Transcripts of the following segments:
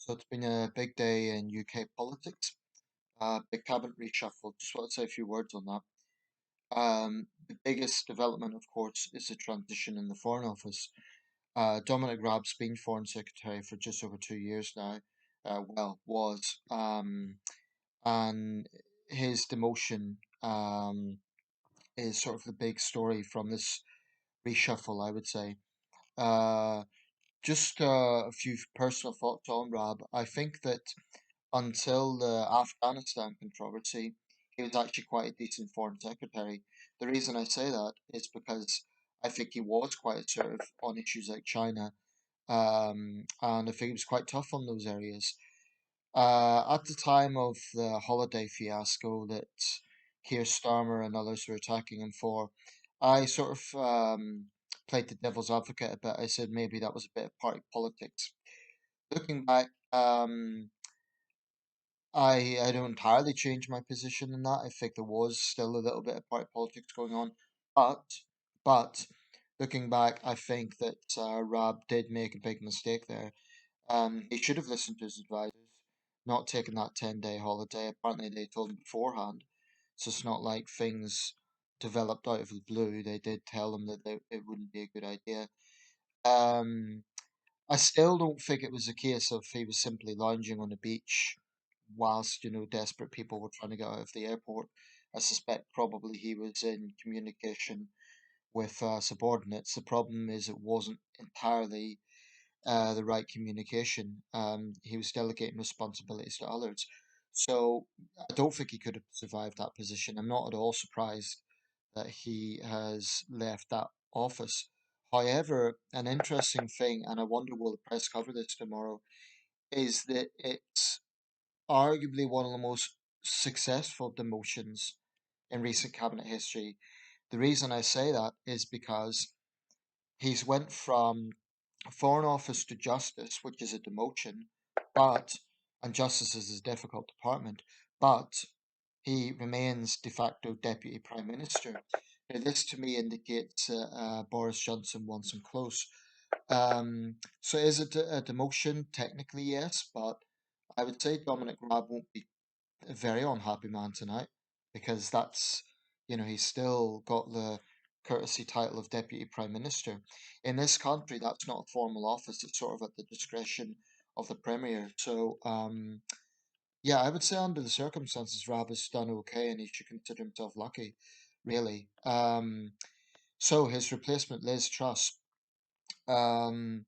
So it's been a big day in UK politics, big cabinet reshuffle. Just want to say a few words on that. The biggest development, of course, is the transition in the Foreign Office. Dominic Raab's been Foreign Secretary for just over 2 years now. Was. And his demotion is sort of the big story from this reshuffle, I would say. Uh, just a few personal thoughts on Raab. I think that until the Afghanistan controversy, he was actually quite a decent foreign secretary. The reason I say that is because I think he was quite assertive on issues like China, and I think he was quite tough on those areas. At the time of the holiday fiasco that Keir Starmer and others were attacking him for, I sort of played the devil's advocate a bit. I said maybe that was a bit of party politics. Looking back, I don't entirely change my position in that. I think there was still a little bit of party politics going on, but but looking back, I think that Rab did make a big mistake there. He should have listened to his advisors, not taken that 10-day holiday. Apparently, they told him beforehand, so it's not like things developed out of the blue. They did tell him that it wouldn't be a good idea. Um, I still don't think it was a case of he was simply lounging on the beach whilst, desperate people were trying to get out of the airport. I suspect probably he was in communication with subordinates. The problem is it wasn't entirely the right communication. He was delegating responsibilities to others. So I don't think he could have survived that position. I'm not at all surprised that he has left that office. However, an interesting thing, and I wonder will the press cover this tomorrow, is that it's arguably one of the most successful demotions in recent cabinet history. The reason I say that is because he's went from Foreign Office to Justice, which is a demotion, but and Justice is a difficult department, but he remains de facto Deputy Prime Minister. Now, this to me indicates Boris Johnson wants him close. So is it a demotion? Technically, yes, but I would say Dominic Raab won't be a very unhappy man tonight because he's still got the courtesy title of Deputy Prime Minister. In this country, that's not a formal office, it's sort of at the discretion of the Premier. So, yeah, I would say under the circumstances, Raab has done okay and he should consider himself lucky, really. So, his replacement, Liz Truss, um,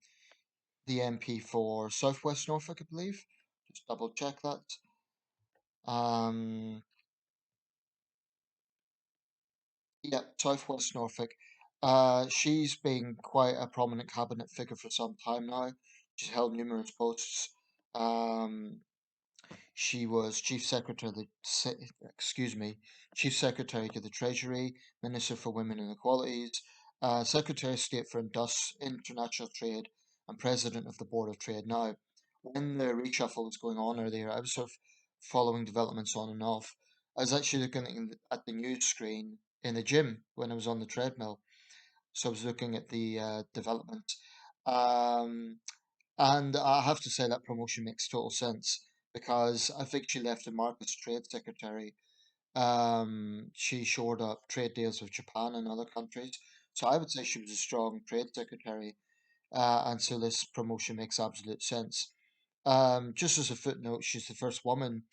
the MP for Southwest Norfolk, I believe. Just double check that. Um, Yeah, Southwest Norfolk. She's been quite a prominent cabinet figure for some time now. She's held numerous posts. Um, she was Chief Secretary to the Treasury, Minister for Women and Equalities, Secretary of State for International Trade, and President of the Board of Trade. Now, when the reshuffle was going on earlier, I was sort of following developments on and off. I was actually looking at the news screen in the gym when I was on the treadmill. So I was looking at the developments. Um, and I have to say that promotion makes total sense because I think she left the mark as trade secretary. She shored up trade deals with Japan and other countries. So I would say she was a strong trade secretary. And so this promotion makes absolute sense. Just as a footnote, she's the first woman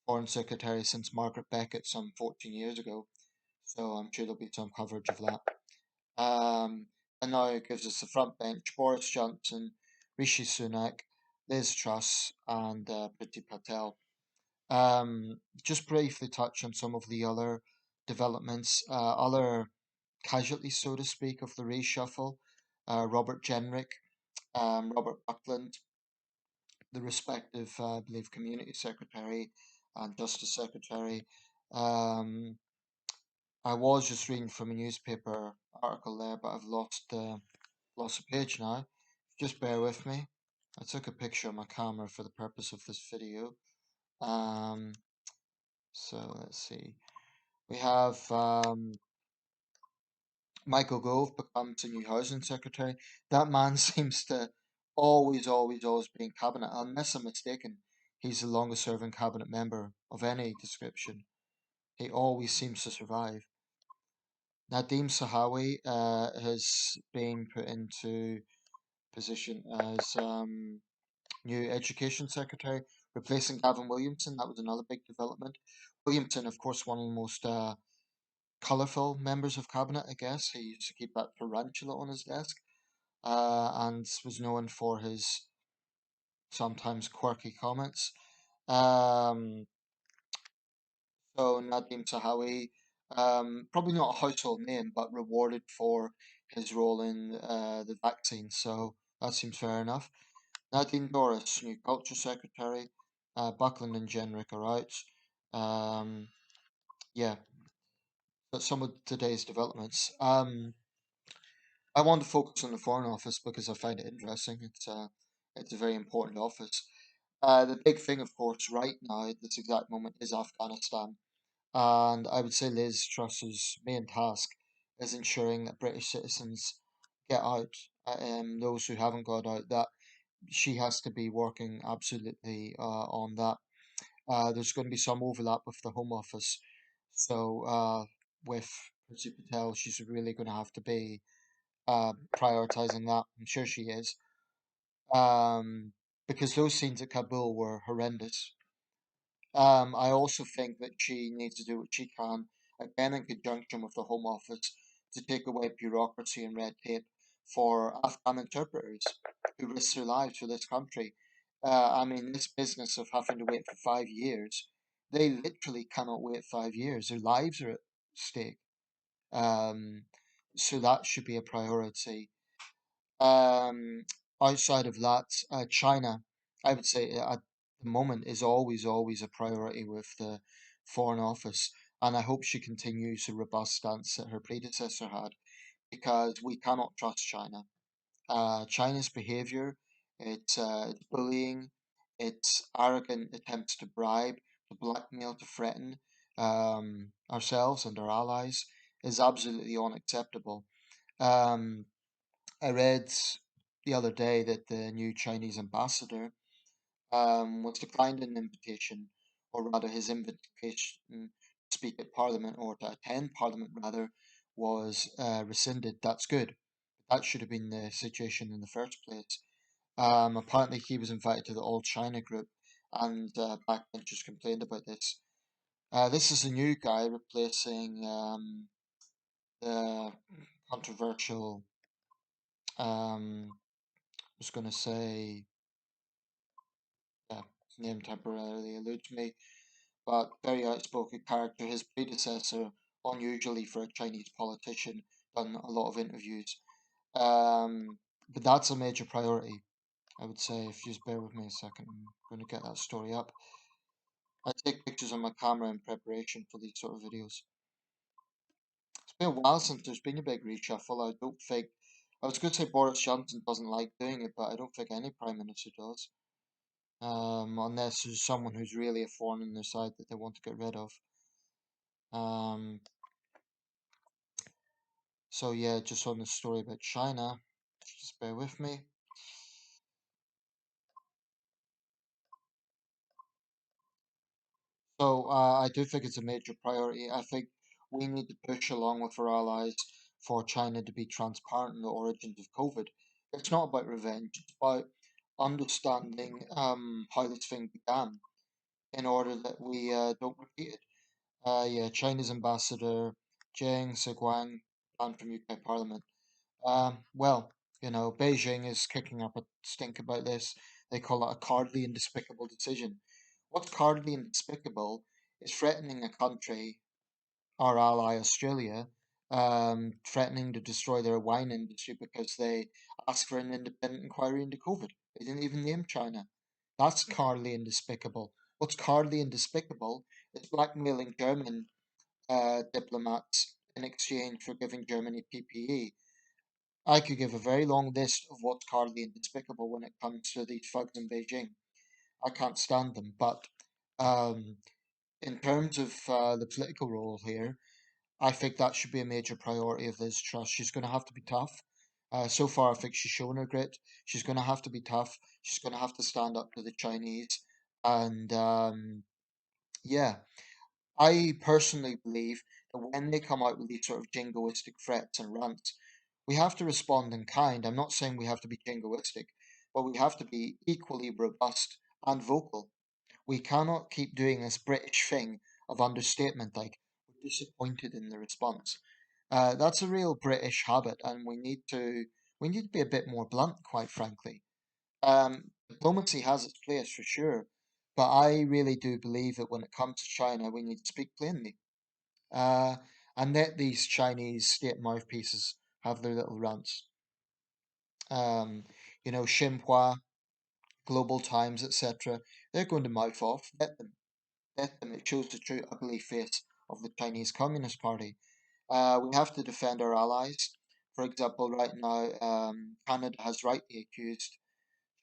foreign secretary since Margaret Beckett some 14 years ago. So I'm sure there'll be some coverage of that. Um, and now it gives us the front bench: Boris Johnson, Rishi Sunak, Liz Truss, and Priti Patel. Just briefly touch on some of the other developments, other casualties, so to speak, of the reshuffle. Robert Jenrick, Robert Buckland, the respective, I believe, Community Secretary and Justice Secretary. Um, I was just reading from a newspaper article there, but I've lost a page now. Just bear with me. I took a picture of my camera for the purpose of this video. Um, so let's see. We have Michael Gove becomes the new housing secretary. That man seems to always been cabinet. Unless I'm mistaken, he's the longest serving cabinet member of any description. He always seems to survive. Nadhim Zahawi has been put into position as new education secretary, replacing Gavin Williamson. That was another big development. Williamson, of course, one of the most colourful members of cabinet, I guess. He used to keep that tarantula on his desk and was known for his sometimes quirky comments. Um, so Nadim Sahawi, probably not a household name, but rewarded for his role in the vaccine. So that seems fair enough. Nadine Doris, new culture secretary. Buckland and Jenrick are out. Um, yeah, but some of today's developments. I want to focus on the Foreign Office because I find it interesting. It's a very important office. The big thing, of course, right now at this exact moment is Afghanistan. And I would say Liz Truss's main task is ensuring that British citizens get out, and those who haven't got out, that she has to be working absolutely on that. There's going to be some overlap with the Home Office. So with Priti Patel, she's really going to have to be prioritizing that. I'm sure she is. Because those scenes at Kabul were horrendous. I also think that she needs to do what she can, again in conjunction with the Home Office, to take away bureaucracy and red tape for Afghan interpreters who risk their lives for this country. I mean, this business of having to wait for 5 years, they literally cannot wait 5 years. Their lives are at stake. Um, so that should be a priority. Um, Outside of that, China, I would say at the moment is always a priority with the Foreign Office, and I hope she continues the robust stance that her predecessor had, because we cannot trust China. China's behavior, it's bullying, its arrogant attempts to bribe, to blackmail, to threaten ourselves and our allies is absolutely unacceptable. Um, I read the other day that the new Chinese ambassador was declined an invitation, or rather his invitation to speak at Parliament or to attend Parliament rather was rescinded. That's good. That should have been the situation in the first place. Apparently, he was invited to the All China group, and backbenchers complained about this. This is a new guy replacing the controversial. I was going to say, yeah, his name temporarily eludes me, but very outspoken character. His predecessor, unusually for a Chinese politician, done a lot of interviews. But that's a major priority, I would say. If you just bear with me a second, I'm going to get that story up. I take pictures on my camera in preparation for these sort of videos. It's been a while since there's been a big reshuffle. I don't think. I was going to say Boris Johnson doesn't like doing it, but I don't think any prime minister does. Unless there's someone who's really a thorn in their side that they want to get rid of. Um, so yeah, just on the story about China, just bear with me. So I do think it's a major priority. I think we need to push along with our allies for China to be transparent in the origins of COVID. It's not about revenge. It's about understanding how this thing began in order that we don't repeat it. Yeah, China's ambassador Jiang Seguang banned from UK Parliament. Well, Beijing is kicking up a stink about this. They call it a cowardly and despicable decision. What's cowardly and despicable is threatening a country, our ally Australia, threatening to destroy their wine industry because they asked for an independent inquiry into COVID. They didn't even name China. That's cowardly and despicable. What's cowardly and despicable is blackmailing German diplomats in exchange for giving Germany PPE. I could give a very long list of what's cowardly and despicable when it comes to these thugs in Beijing. I can't stand them. But um, in terms of the political role here, I think that should be a major priority of Liz Truss. She's going to have to be tough. So far, I think she's shown her grit. She's going to have to be tough. She's going to have to stand up to the Chinese. And yeah, I personally believe that when they come out with these sort of jingoistic threats and rants, we have to respond in kind. I'm not saying we have to be jingoistic, but we have to be equally robust and vocal. We cannot keep doing this British thing of understatement, like we're disappointed in the response. That's a real British habit, and we need to be a bit more blunt, quite frankly. Diplomacy has its place for sure, but I really do believe that when it comes to China, we need to speak plainly, uh, and let these Chinese state mouthpieces have their little rants. Um, Xinhua, Global Times, etc. They're going to mouth off. Let them. It shows the true ugly face of the Chinese Communist Party. We have to defend our allies. For example, right now, Canada has rightly accused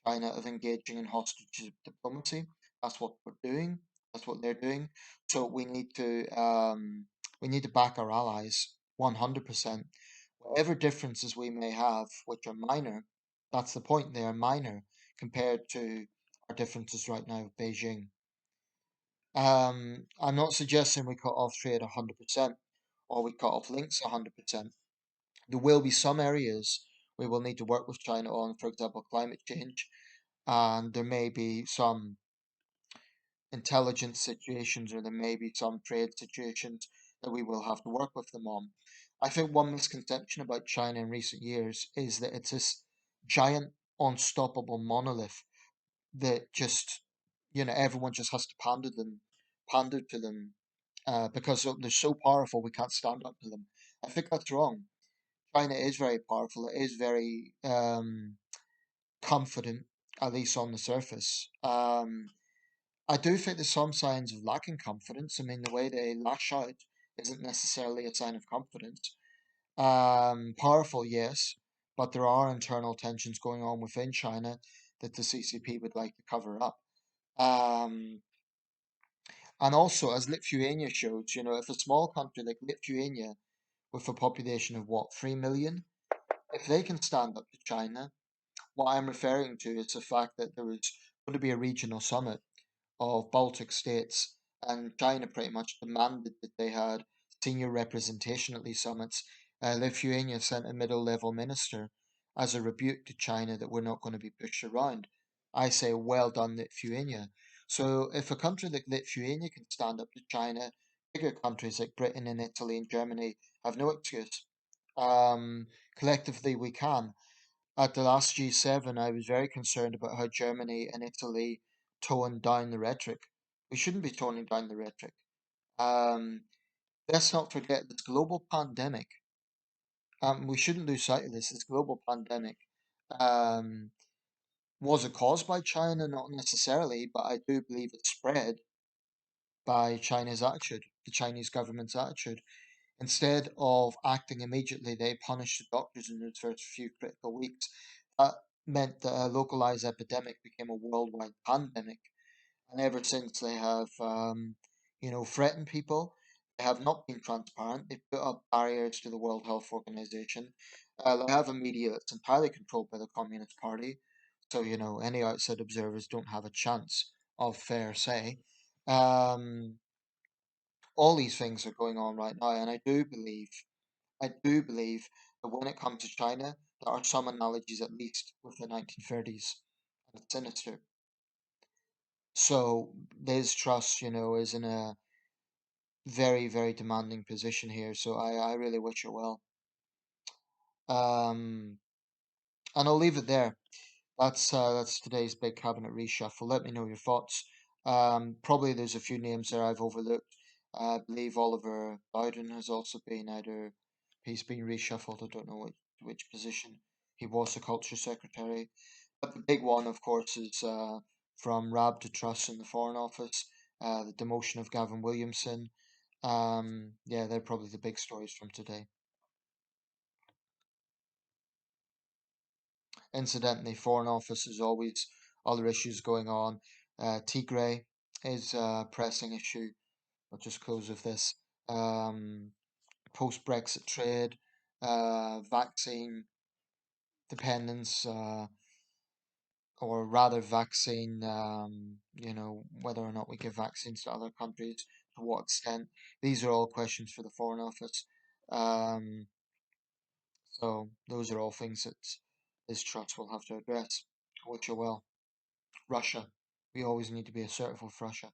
China of engaging in hostage diplomacy. That's what we're doing. That's what they're doing. So we need to back our allies 100%. Whatever differences we may have, which are minor, that's the point. They are minor compared to our differences right now with Beijing. I'm not suggesting we cut off trade 100% or we cut off links 100%. There will be some areas we will need to work with China on, for example, climate change, and there may be some intelligence situations or there may be some trade situations that we will have to work with them on. I think one misconception about China in recent years is that it's this giant, unstoppable monolith that just, everyone just has to pander to them, because they're so powerful we can't stand up to them. I think that's wrong. China is very powerful. It is very confident, at least on the surface. I do think there's some signs of lacking confidence. I mean, the way they lash out isn't necessarily a sign of confidence. Powerful, yes, but there are internal tensions going on within China that the CCP would like to cover up. Um, and also, as Lithuania shows, if a small country like Lithuania, with a population of what, 3 million, if they can stand up to China, what I'm referring to is the fact that there was going to be a regional summit of Baltic states, and China pretty much demanded that they had senior representation at these summits. Lithuania sent a middle level minister as a rebuke to China that we're not going to be pushed around. I say, well done, Lithuania. So, if a country like Lithuania can stand up to China, bigger countries like Britain and Italy and Germany have no excuse. Um, Collectively, we can. At the last G7, I was very concerned about how Germany and Italy toned down the rhetoric. We shouldn't be toning down the rhetoric. Um, let's not forget this global pandemic. We shouldn't lose sight of this. This global pandemic. Um, was it caused by China? Not necessarily, but I do believe it spread by China's attitude, the Chinese government's attitude. Instead of acting immediately, they punished the doctors in those first few critical weeks. That meant that a localized epidemic became a worldwide pandemic. And ever since they have, threatened people, they have not been transparent. They've put up barriers to the World Health Organization. They have a media that's entirely controlled by the Communist Party. So, any outside observers don't have a chance of fair say. Um, all these things are going on right now, and I do believe that when it comes to China, there are some analogies at least with the 1930s, and it's sinister. So Liz Truss, is in a very, very demanding position here. So I really wish her well. Um, and I'll leave it there. That's today's big cabinet reshuffle. Let me know your thoughts. Probably there's a few names there I've overlooked. I believe Oliver Bowden has also been he's been reshuffled. I don't know which position. He was the culture secretary. But the big one, of course, is from Raab to Truss in the Foreign Office. The demotion of Gavin Williamson. Yeah, they're probably the big stories from today. Incidentally, Foreign Office is always other issues going on. Tigray is a pressing issue. I'll just close with this. Um, Post Brexit trade, vaccine, dependence, or rather vaccine, whether or not we give vaccines to other countries, to what extent. These are all questions for the Foreign Office. Um, so those are all things that Liz Truss will have to address. I wish her well. Russia. We always need to be assertive with Russia.